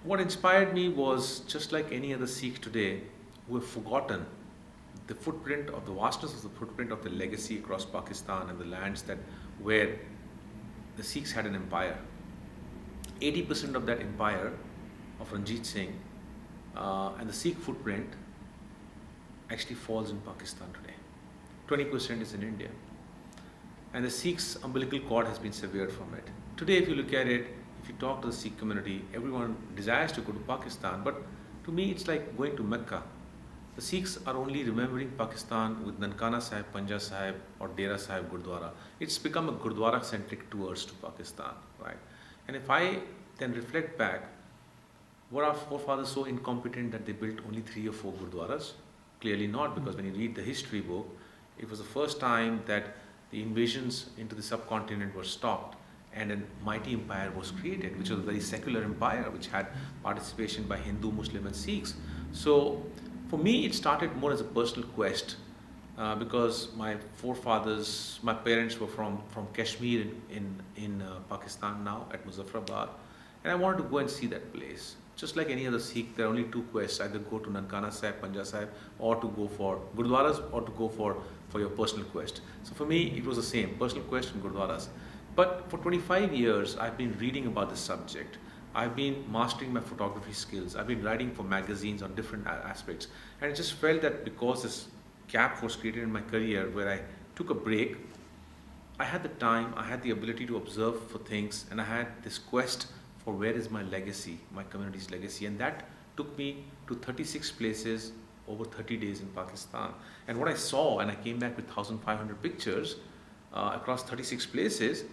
What inspired me was just like any other Sikh today who have forgotten the footprint of the vastness of the footprint of the legacy across Pakistan and the lands that where the Sikhs had an empire. 80% of that empire of Ranjit Singh and the Sikh footprint actually falls in Pakistan today. 20% is in India. And the Sikhs' umbilical cord has been severed from it. Today, if you look at it, if you talk to the Sikh community, everyone desires to go to Pakistan, but to me, it's like going to Mecca. The Sikhs are only remembering Pakistan with Nankana Sahib, Panja Sahib, or Dera Sahib Gurdwara. It's become a Gurdwara-centric tours to Pakistan, right? And if I then reflect back, were our forefathers so incompetent that they built only 3 or 4 Gurdwaras? Clearly not, because when you read the history book, it was the first time that the invasions into the subcontinent were stopped and a mighty empire was created, which was a very secular empire, which had participation by Hindu, Muslim and Sikhs. So for me, it started more as a personal quest because my forefathers, my parents were from Kashmir in Pakistan now at Muzaffarabad, and I wanted to go and see that place. Just like any other Sikh, there are only 2 quests: either go to Nankana Sahib, Panja Sahib, or to go for Gurdwaras, or to go for your personal quest. So for me, it was the same, personal quest and Gurdwaras. But for 25 years, I've been reading about this subject. I've been mastering my photography skills. I've been writing for magazines on different aspects. And I just felt that because this gap was created in my career where I took a break, I had the time, I had the ability to observe for things, and I had this quest for where is my legacy, my community's legacy. And that took me to 36 places over 30 days in Pakistan. And what I saw, and I came back with 1,500 pictures across 36 places.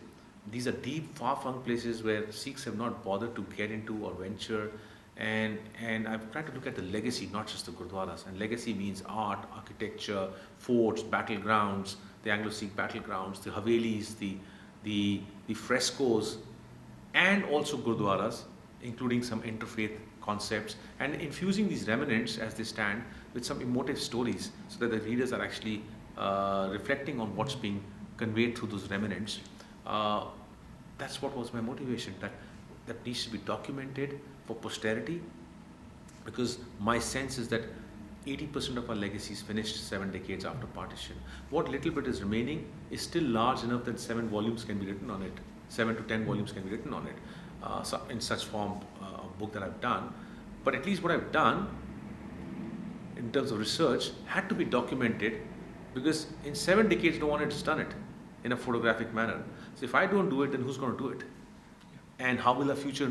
These are deep, far-flung places where Sikhs have not bothered to get into or venture. And I've tried to look at the legacy, not just the Gurdwaras. And legacy means art, architecture, forts, battlegrounds, the Anglo-Sikh battlegrounds, the Havelis, the frescoes, and also Gurdwaras, including some interfaith concepts, and infusing these remnants as they stand with some emotive stories so that the readers are actually reflecting on what's being conveyed through those remnants. That's what was my motivation, that needs to be documented for posterity, because my sense is that 80% of our legacy is finished 7 decades after partition. What little bit is remaining is still large enough that 7 volumes can be written on it. 7 to 10 volumes can be written on it, so in such form a book that I've done. But at least what I've done in terms of research had to be documented, because in 7 decades no one has done it in a photographic manner. So if I don't do it, then who's going to do it? And how will our future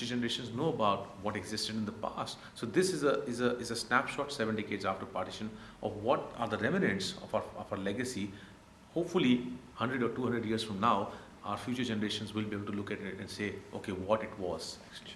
generations know about what existed in the past? So this is a snapshot 7 decades after partition of what are the remnants of our legacy. Hopefully 100 or 200 years from now, our future generations will be able to look at it and say, okay, what it was actually.